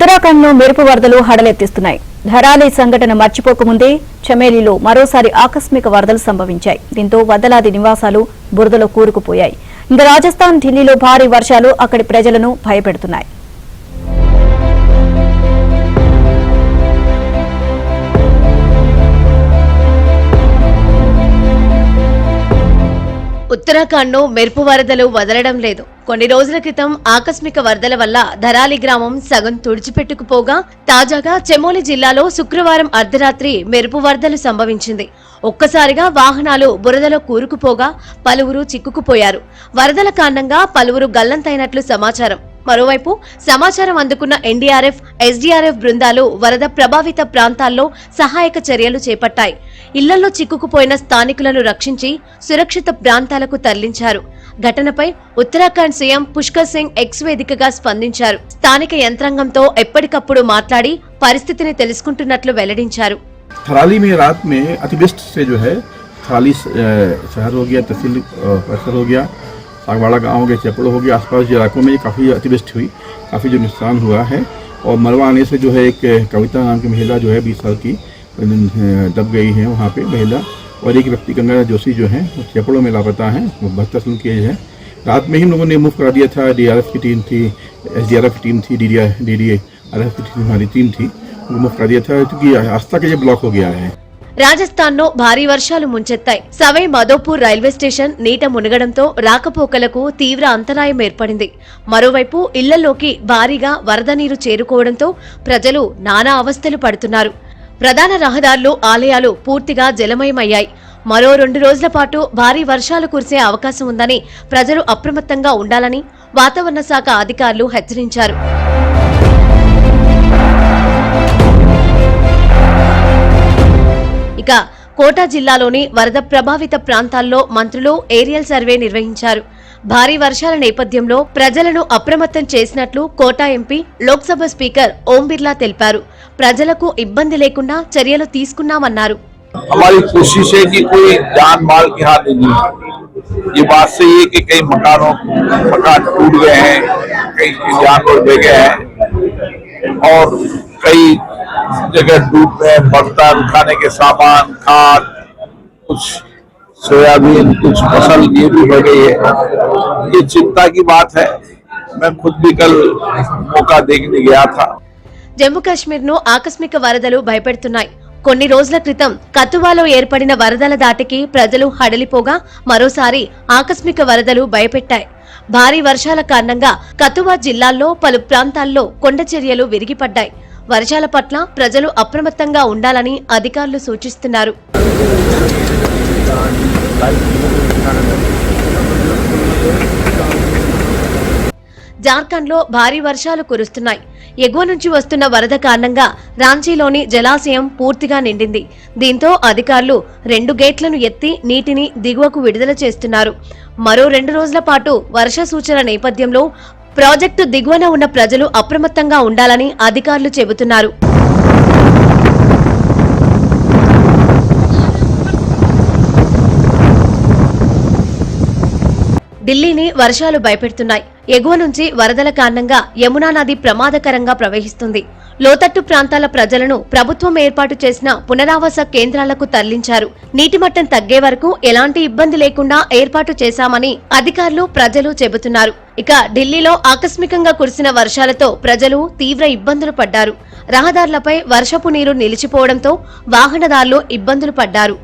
ఉత్తరాఖండ్ లో మెరుపు వరదలు హడలెత్తిస్తున్నాయి. ధరాలి సంఘటన మర్చిపోకముందే చమేలీలో మరోసారి ఆకస్మిక వరదలు సంభవించాయి. దీంతో వందలాది నివాసాలు బురదలో కూరుకుపోయాయి. ఇంకా రాజస్థాన్, ఢిల్లీలో భారీ వర్షాలు అక్కడి ప్రజలను భయపెడుతున్నాయి. ఉత్తరాఖండ్ లో మెరుపు వరదలు వదలడం లేదు. కొన్ని రోజుల క్రితం ఆకస్మిక వరదల వల్ల ధరాలి గ్రామం సగం తుడిచిపెట్టుకుపోగా తాజాగా చమోలి జిల్లాలో శుక్రవారం అర్ధరాత్రి మెరుపు వరదలు సంభవించింది. ఒక్కసారిగా వాహనాలు బురదలో కూరుకుపోగా పలువురు చిక్కుకుపోయారు. వరదల కారణంగా పలువురు గల్లంతైనట్లు సమాచారం. మరోవైపు సమాచారం అందుకున్న ఎన్డీఆర్ఎఫ్, ఎస్డీఆర్ఎఫ్ బృందాలు వరద ప్రభావిత ప్రాంతాల్లో సహాయక చర్యలు చేపట్టాయి. ఇళ్లలో చిక్కుకుపోయిన స్థానికులను రక్షించి సురక్షిత ప్రాంతాలకు తరలించారు. ఘటనపై ఉత్తరాఖండ్ సీఎం పుష్కర్ సింగ్ ఎక్స్ వేదికగా స్పందించారు. స్థానిక యంత్రాంగంతో ఎప్పటికప్పుడు మాట్లాడి పరిస్థితిని తెలుసుకుంటున్నట్లు వెల్లడించారు. थराली में रात में अतिवृष्टि से जो है थराली शहर हो गया, तहसील परिसर हो गया, सागवाड़ा गांव हो गया, चेपड़ो हो गया, आसपास के इलाकों में काफ़ी अतिवृष्टि हुई, काफ़ी जो नुकसान हुआ है। और मलबा आने से जो है एक कविता नाम की महिला जो है 20 साल की दब गई है वहाँ पे महिला, और एक व्यक्ति गंगा जोशी जो है चेपड़ो में लापता है, 72 साल की एज है। रात में ही हम लोगों ने मूव करा दिया था। डीआरएफ की टीम थी, एसडीआरएफ की टीम थी, डीडीआरएफ की हमारी टीम थी, मूव करा दिया था क्योंकि रास्ता के ये ब्लॉक हो गया है। రాజస్థాన్ లో భారీ వర్షాలు ముంచెత్తాయి. సవై మాధోపూర్ రైల్వే స్టేషన్ నీట మునగడంతో రాకపోకలకు తీవ్ర అంతరాయం ఏర్పడింది. మరోవైపు ఇళ్లలోకి భారీగా వరద నీరు చేరుకోవడంతో ప్రజలు నానా అవస్థలు పడుతున్నారు. ప్రధాన రహదారులు, ఆలయాలు పూర్తిగా జలమయమయ్యాయి. మరో 2 రోజుల పాటు భారీ వర్షాలు కురిసే అవకాశం ఉందని ప్రజలు అప్రమత్తంగా ఉండాలని వాతావరణ శాఖ అధికారులు హెచ్చరించారు. ఇక కోటా జిల్లాలోని వరద ప్రభావిత ప్రాంతాల్లో మంత్రులు ఏరియల్ సర్వే నిర్వహించారు. భారీ వర్షాల నేపథ్యంలో ప్రజలను అప్రమత్తం చేసినట్లు quota MP, Lok Sabha speaker Om Birla తెలిపారు. ప్రజలకు ఇబ్బంది లేకుండా చర్యలు తీసుకున్నామన్నారు. हमारी कोशिश है कि कोई जान माल की हानि नहीं हो। ये बात सही है कि कई मकान टूट गए हैं, कई जानवर बह गए हैं और कई जगह डूब गए। बर्तन, खाने के सामान, खाद, कुछ सोयाबीन, कुछ फसल ये भी बह गई है। ये चिंता की बात है। मैं खुद भी कल मौका देखने गया था। జమ్మూ కాశ్మీర్ ను ఆకస్మిక వరదలు భయపెడుతున్నాయి. కొన్ని రోజుల క్రితం కతువాలో ఏర్పడిన వరదల దాటికి ప్రజలు హడలిపోగా మరోసారి ఆకస్మిక వరదలు భయపెట్టాయి. భారీ వర్షాల కారణంగా కతువా జిల్లాల్లో పలు ప్రాంతాల్లో కొండ చర్యలు విరిగిపడ్డాయి. వర్షాల పట్ల ప్రజలు అప్రమత్తంగా ఉండాలని అధికారులు సూచిస్తున్నారు. జార్ఖండ్ లో భారీ వర్షాలు కురుస్తున్నాయి. ఎగువ నుంచి వస్తున్న వరద కారణంగా రాంచీలోని జలాశయం పూర్తిగా నిండింది. దీంతో అధికారులు 2 గేట్లను ఎత్తి నీటిని దిగువకు విడుదల చేస్తున్నారు. మరో 2 రోజుల పాటు వర్ష సూచన నేపథ్యంలో ప్రాజెక్టు దిగువన ఉన్న ప్రజలు అప్రమత్తంగా ఉండాలని అధికారులు చెబుతున్నారు. ఢిల్లీని వర్షాలు భయపెడుతున్నాయి. ఎగువ నుంచి వరదల కారణంగా యమునా నది ప్రమాదకరంగా ప్రవహిస్తుంది. లోతట్టు ప్రాంతాల ప్రజలను ప్రభుత్వం ఏర్పాటు చేసిన పునరావాస కేంద్రాలకు తరలించారు. నీటి మట్టం తగ్గే వరకు ఎలాంటి ఇబ్బంది లేకుండా ఏర్పాటు చేశామని అధికారులు, ప్రజలు చెబుతున్నారు. ఇక ఢిల్లీలో ఆకస్మికంగా కురిసిన వర్షాలతో ప్రజలు తీవ్ర ఇబ్బందులు పడ్డారు. రహదారులపై వర్షపు నీరు నిలిచిపోవడంతో వాహనదారులు ఇబ్బందులు పడ్డారు.